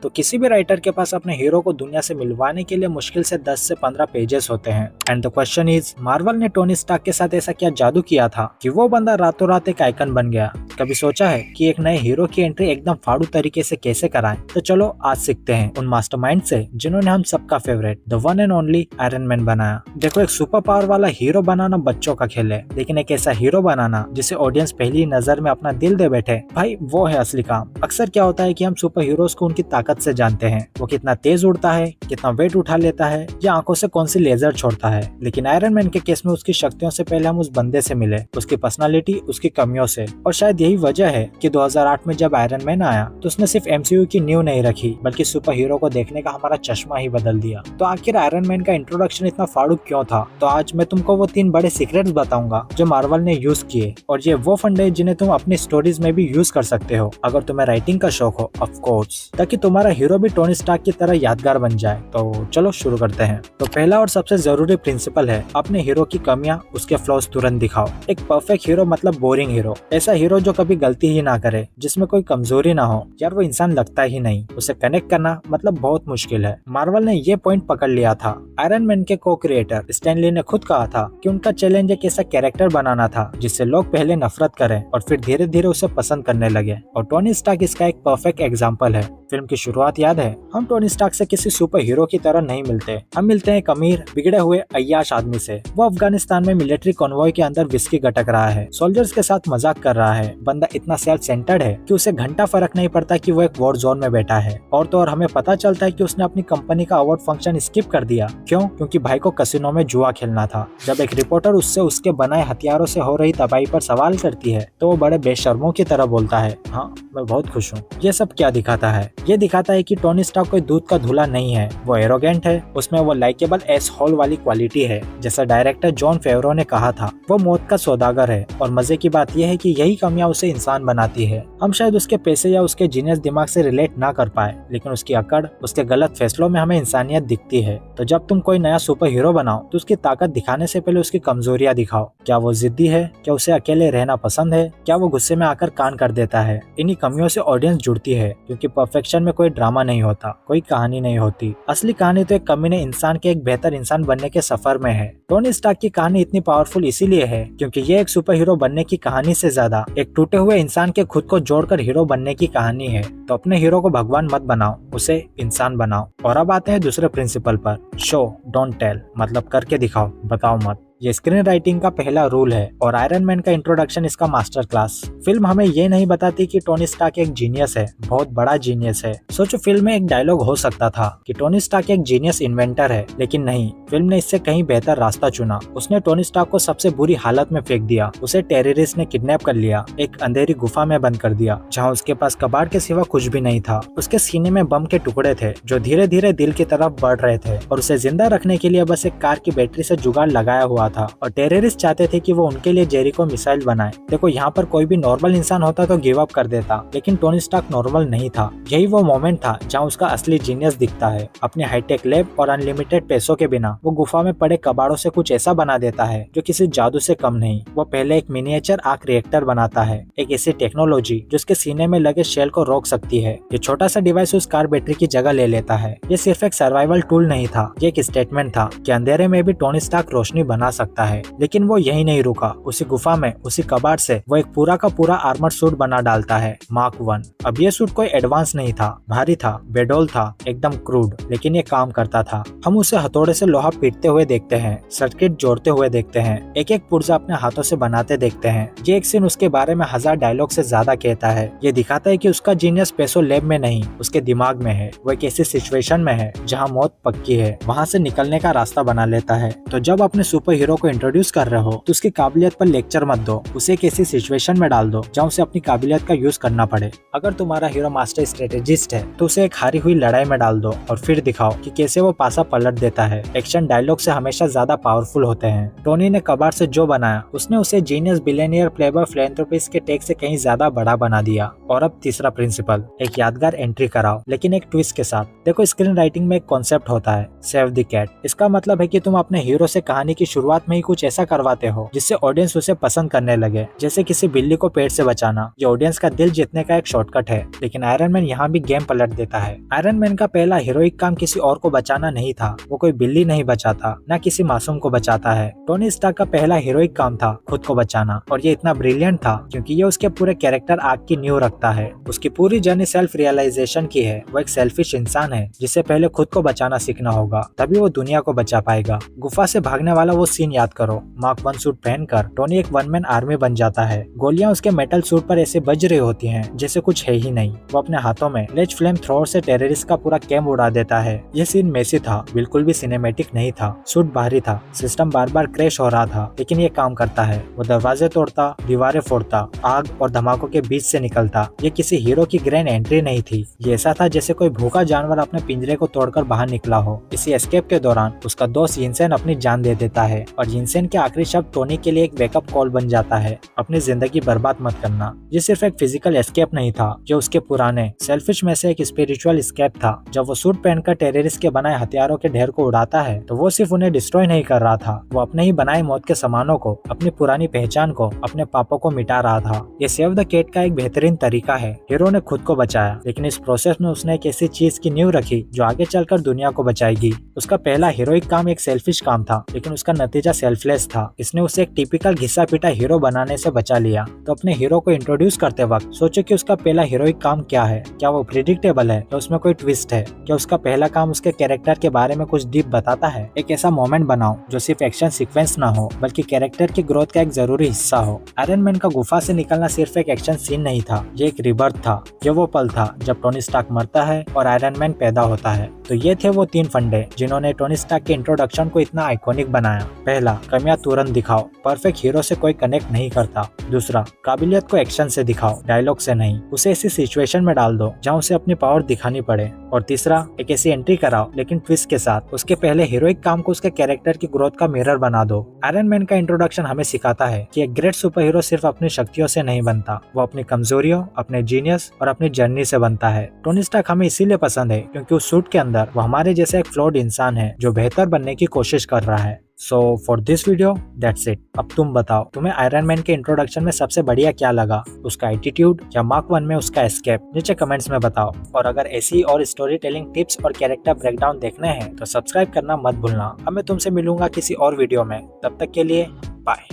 तो किसी भी राइटर के पास अपने हीरो को दुनिया से मिलवाने के लिए मुश्किल से 10 से 15 पेजेस होते हैं। And the question is, Marvel ने टोनी स्टार्क के साथ ऐसा क्या जादू किया था कि वो बंदा रातों रात एक आइकन बन गया। कभी सोचा है कि एक नए हीरो की एंट्री एकदम फाड़ू तरीके से कैसे कराएं? तो चलो आज सीखते हैं उन मास्टरमाइंड से जिन्होंने हम सबका favourite the one and only iron man बनाया। देखो, एक सुपर पावर वाला हीरो बनाना बच्चों का खेल है, लेकिन एक ऐसा हीरो बनाना जिसे ऑडियंस पहली नजर में अपना दिल दे बैठे, भाई वो है असली काम। अक्सर क्या होता है कि हम सुपर हीरोज को उनकी ताकत से जानते हैं, वो कितना तेज उड़ता है, कितना वेट उठा लेता है, या आंखों से कौन सी लेजर छोड़ता है। लेकिन आयरन मैन के केस में उसकी शक्तियों से पहले हम उस बंदे से मिले, उसकी पर्सनालिटी, उसकी कमियों से। और शायद यही वजह है कि 2008 में जब आयरन मैन आया तो उसने सिर्फ एमसीयू की नींव नहीं रखी, बल्कि सुपर हीरो को देखने का हमारा चश्मा ही बदल दिया। तो आखिर आयरन मैन का इंट्रोडक्शन इतना फाड़ू क्यों था? तो आज मैं तुमको वो 3 बड़े सीक्रेट्स बताऊंगा जो मार्वल ने यूज किए, और ये वो फंडे जिन्हें तुम अपनी स्टोरीज में भी यूज कर सकते हो अगर तुम्हें राइटिंग का शौक हो, ऑफ कोर्स, ताकि तुम्हारा हीरो भी टोनी स्टार्क की तरह यादगार बन जाए। तो चलो शुरू करते हैं। तो पहला और सबसे जरूरी प्रिंसिपल है, अपने हीरो की कमियां, उसके फ्लॉज तुरंत दिखाओ। एक परफेक्ट हीरो मतलब बोरिंग हीरो, ऐसा हीरो जो कभी गलती ही ना करे, जिसमें कोई कमजोरी ना हो, यार वो इंसान लगता ही नहीं। उसे कनेक्ट करना मतलब बहुत मुश्किल है। मार्वल ने ये पॉइंट पकड़ लिया था। आयरन मैन के को क्रिएटर स्टैन ली ने खुद कहा था कि उनका चैलेंज एक ऐसा कैरेक्टर बनाना था जिससे लोग पहले नफरत करें और फिर धीरे धीरे उसे पसंद करने लगे, और टोनी स्टार्क इसका एक परफेक्ट एग्जाम्पल है। फिल्म की शुरुआत याद है? हम टोनी स्टार्क से किसी सुपर हीरो की तरह नहीं मिलते, हम मिलते हैं एक अमीर बिगड़े हुए अय्याश आदमी से। वो अफगानिस्तान में मिलिट्री कॉन्वॉय के अंदर विस्की गटक रहा है, सोल्जर्स के साथ मजाक कर रहा है। बंदा इतना सेल्फ सेंटर्ड है कि उसे घंटा फर्क नहीं पड़ता कि वो एक वॉर जोन में बैठा है। और तो और हमें पता चलता है कि उसने अपनी कंपनी का अवार्ड फंक्शन स्किप कर दिया। क्यों? क्योंकि भाई को कसिनो में जुआ खेलना था। जब एक रिपोर्टर उससे उसके बनाए हथियारों से हो रही तबाही पर सवाल करती है तो वो बड़े बेशर्मों की तरह बोलता है, हाँ मैं बहुत खुश हूँ। ये सब क्या दिखाता है? ये दिखाता है कि टोनी स्टार्क कोई दूध का धुला नहीं है, वो एरोगेंट है, उसमें वो लाइकेबल एस हॉल वाली क्वालिटी है। जैसा डायरेक्टर जॉन फेवरो ने कहा था, वो मौत का सौदागर है। और मजे की बात यह है कि यही कमियां उसे इंसान बनाती है। हम शायद उसके पैसे या उसके जीनियस दिमाग से रिलेट ना कर पाए, लेकिन उसकी अकड़, उसके गलत फैसलों में हमें इंसानियत दिखती है। तो जब तुम कोई नया सुपर हीरो बनाओ तो उसकी ताकत दिखाने से पहले उसकी कमजोरियां दिखाओ। क्या वो जिद्दी है? क्या उसे अकेले रहना पसंद है? क्या वो गुस्से में आकर कान कर देता है? इन्हीं कमियों से ऑडियंस जुड़ती है, क्योंकि परफेक्शन में कोई ड्रामा नहीं होता, कोई कहानी नहीं होती। असली कहानी तो एक कमीने इंसान के एक बेहतर इंसान बनने के सफर में है। टोनी स्टार्क की कहानी इतनी पावरफुल इसीलिए है क्योंकि ये एक सुपर हीरो बनने की कहानी से ज्यादा एक टूटे हुए इंसान के खुद को जोड़कर हीरो बनने की कहानी है। तो अपने हीरो को भगवान मत बनाओ, उसे इंसान बनाओ। और अब आते हैं दूसरे प्रिंसिपल पर, शो डोंट टेल, मतलब करके दिखाओ, बताओ मत। ये स्क्रीन राइटिंग का पहला रूल है, और आयरन मैन का इंट्रोडक्शन इसका मास्टर क्लास। फिल्म हमें ये नहीं बताती कि टोनी स्टार्क एक जीनियस है, बहुत बड़ा जीनियस है। सोचो, फिल्म में एक डायलॉग हो सकता था कि टोनी स्टार्क एक जीनियस इन्वेंटर है, लेकिन नहीं, फिल्म ने इससे कहीं बेहतर रास्ता चुना। उसने टोनी स्टार्क को सबसे बुरी हालत में फेंक दिया, उसे टेररिस्ट ने किडनैप कर लिया, एक अंधेरी गुफा में बंद कर दिया जहाँ उसके पास कबाड़ के सिवा कुछ भी नहीं था। उसके सीने में बम के टुकड़े थे जो धीरे धीरे दिल की तरफ बढ़ रहे थे, और उसे जिंदा रखने के लिए बस एक कार की बैटरी से जुगाड़ लगाया हुआ था। और टेररिस्ट चाहते थे कि वो उनके लिए जेरिको मिसाइल बनाए। देखो, यहाँ पर कोई भी नॉर्मल इंसान होता तो गिव अप कर देता, लेकिन टोनी स्टार्क नॉर्मल नहीं था। यही वो मोमेंट था जहाँ उसका असली जीनियस दिखता है। अपने हाईटेक लैब और अनलिमिटेड पैसों के बिना वो गुफा में पड़े कबाड़ों से कुछ ऐसा बना देता है जो किसी जादू से कम नहीं। वो पहले एक मिनिएचर आर्क रिएक्टर बनाता है, एक ऐसी टेक्नोलॉजी जो उसके सीने में लगे शेल को रोक सकती है। ये छोटा सा डिवाइस उस कार बैटरी की जगह ले लेता है। ये सिर्फ एक सर्वाइवल टूल नहीं था, ये एक स्टेटमेंट था कि अंधेरे में भी टोनी स्टार्क रोशनी बना सकता है। लेकिन वो यही नहीं रुका, उसी गुफा में, उसी कबाड़ से वो एक पूरा का पूरा आर्मर सूट बना डालता है, मार्क 1। अब ये सूट कोई एडवांस नहीं था, भारी था, बेडोल था, एकदम क्रूड, लेकिन ये काम करता था। हम उसे हथौड़े से लोहा पीटते हुए देखते हैं, सर्किट जोड़ते हुए देखते हैं, एक एक पुर्जा अपने हाथों से बनाते देखते हैं। ये एक सीन उसके बारे में 1000 डायलॉग से ज्यादा कहता है। ये दिखाता है कि उसका जीनियस पैसों लैब में नहीं, उसके दिमाग में है। वो एक ऐसी सिचुएशन में है जहाँ मौत पक्की है, वहाँ से निकलने का रास्ता बना लेता है। तो जब अपने सुपर हीरो को इंट्रोड्यूस कर रहे हो तो उसकी काबिलियत पर लेक्चर मत दो, उसे एक ऐसी सिचुएशन में डाल दो जहाँ उसे अपनी काबिलियत का यूज करना पड़े। अगर तुम्हारा हीरो मास्टर स्ट्रेटेजिस्ट है तो उसे एक हारी हुई लड़ाई में डाल दो और फिर दिखाओ कि कैसे वो पासा पलट देता है। एक्शन डायलॉग से हमेशा ज्यादा पावरफुल होते हैं। टोनी ने कबाड़ से जो बनाया, उसने उसे जीनियस, बिलियनियर, प्लेबॉय, फिलैंथ्रोपिस्ट के टेक से कहीं ज्यादा बड़ा बना दिया। और अब तीसरा प्रिंसिपल, एक यादगार एंट्री कराओ, लेकिन एक ट्विस्ट के साथ। देखो, स्क्रीन राइटिंग में एक कॉन्सेप्ट होता है, सेव द कैट। इसका मतलब है कि तुम अपने हीरो से कहानी की शुरुआत शुरुआत में ही कुछ ऐसा करवाते हो जिससे ऑडियंस उसे पसंद करने लगे, जैसे किसी बिल्ली को पेड़ से बचाना। ये ऑडियंस का दिल जीतने का एक शॉर्टकट है, लेकिन आयरन मैन यहाँ भी गेम पलट देता है। आयरन मैन का पहला हीरोइक काम किसी और को बचाना नहीं था, वो कोई बिल्ली नहीं बचाता, न किसी मासूम को बचाता है। टोनी स्टार्क का पहला हीरोइक काम था खुद को बचाना, और ये इतना ब्रिलियंट था क्योंकि ये उसके पूरे कैरेक्टर आर्क की नींव रखता है। उसकी पूरी जर्नी सेल्फ रियलाइजेशन की है। वो एक सेल्फिश इंसान है जिसे पहले खुद को बचाना सीखना होगा, तभी वो दुनिया को बचा पाएगा। गुफा से भागने वाला वो सीन याद करो। मार्क 1 सूट पहनकर टोनी एक वन मैन आर्मी बन जाता है। गोलियां उसके मेटल सूट पर ऐसे बज रही होती हैं जैसे कुछ है ही नहीं। वो अपने हाथों में लेज फ्लेम थ्रोअर से टेररिस्ट का पूरा कैंप उड़ा देता है। ये सीन मेसी था, बिल्कुल भी सिनेमैटिक नहीं था। सूट बाहरी था, सिस्टम बार बार क्रैश हो रहा था, लेकिन ये काम करता है। वो दरवाजे तोड़ता, दीवारें फोड़ता, आग और धमाकों के बीच से निकलता। ये किसी हीरो की ग्रैंड एंट्री नहीं थी, ये ऐसा था जैसे कोई भूखा जानवर अपने पिंजरे को तोड़कर बाहर निकला हो। इसी एस्केप के दौरान उसका दोस्त यिनसेन अपनी जान दे देता है, और यिनसेन के आखिरी शब्द टोनी के लिए एक वेकअप कॉल बन जाता है, अपनी जिंदगी बर्बाद मत करना। ये सिर्फ एक फिजिकल एस्केप नहीं था, जो उसके पुराने सेल्फिश में से एक स्पिरिचुअल एस्केप था। जब वो सूट पहनकर टेररिस्ट के बनाए हथियारों के ढेर को उड़ाता है, तो वो सिर्फ उन्हें डिस्ट्रॉय नहीं कर रहा था, वो अपने ही बनाए मौत के सामानों को, अपनी पुरानी पहचान को, अपने पापों को मिटा रहा था। ये सेव द केट का एक बेहतरीन तरीका है। हीरो ने खुद को बचाया, लेकिन इस प्रोसेस में उसने एक ऐसी चीज की नींव रखी जो आगे चलकर दुनिया को बचाएगी। उसका पहला हीरोइक काम एक सेल्फिश काम था, लेकिन उसका नतीजा सेल्फलेस था। इसने उसे एक टिपिकल घिसा पीटा हीरो बनाने से बचा लिया। तो अपने हीरो को इंट्रोड्यूस करते वक्त सोचो कि उसका पहला हीरोइक काम क्या है। क्या वो प्रिडिक्टेबल है या उसमें कोई ट्विस्ट है? क्या उसका पहला काम उसके कैरेक्टर के बारे में कुछ डीप बताता है? एक ऐसा मोमेंट बनाओ जो सिर्फ एक्शन सीक्वेंस ना हो, बल्कि कैरेक्टर की ग्रोथ का एक जरूरी हिस्सा हो। आयरन मैन का गुफा से निकलना सिर्फ एक एक्शन सीन नहीं था, ये एक रिबर्थ था। ये वो पल था जब टोनी स्टार्क मरता है और आयरन मैन पैदा होता है। तो ये थे वो 3 फंडे जिन्होंने टोनी स्टार्क के इंट्रोडक्शन को इतना आइकॉनिक बनाया। पहला, कमियां तुरंत दिखाओ, परफेक्ट हीरो से कोई कनेक्ट नहीं करता। दूसरा, काबिलियत को एक्शन से दिखाओ, डायलॉग से नहीं। उसे ऐसी सिचुएशन में डाल दो जहाँ उसे अपनी पावर दिखानी पड़े। और तीसरा, एक ऐसी एंट्री कराओ लेकिन ट्विस्ट के साथ। उसके पहले हीरोइक काम को उसके कैरेक्टर की ग्रोथ का मिरर बना दो। आयरन मैन का इंट्रोडक्शन हमें सिखाता है कि एक ग्रेट सुपर हीरो सिर्फ अपनी शक्तियों से नहीं बनता, वो अपनी कमजोरियों, अपने जीनियस और अपनी जर्नी से बनता है। टोनी स्टार्क हमें इसीलिए पसंद है क्योंकि उस सूट के अंदर वो हमारे जैसा एक फ्लॉड इंसान है जो बेहतर बनने की कोशिश कर रहा है। So for this video that's it. अब तुम बताओ, तुम्हें आयरन मैन के इंट्रोडक्शन में सबसे बढ़िया क्या लगा? उसका एटीट्यूड या मार्क 1 में उसका एस्केप? नीचे कमेंट्स में बताओ। और अगर ऐसी और स्टोरी टेलिंग टिप्स और कैरेक्टर ब्रेकडाउन देखने हैं तो सब्सक्राइब करना मत भूलना। अब मैं तुमसे मिलूंगा किसी और वीडियो में, तब तक के लिए बाय।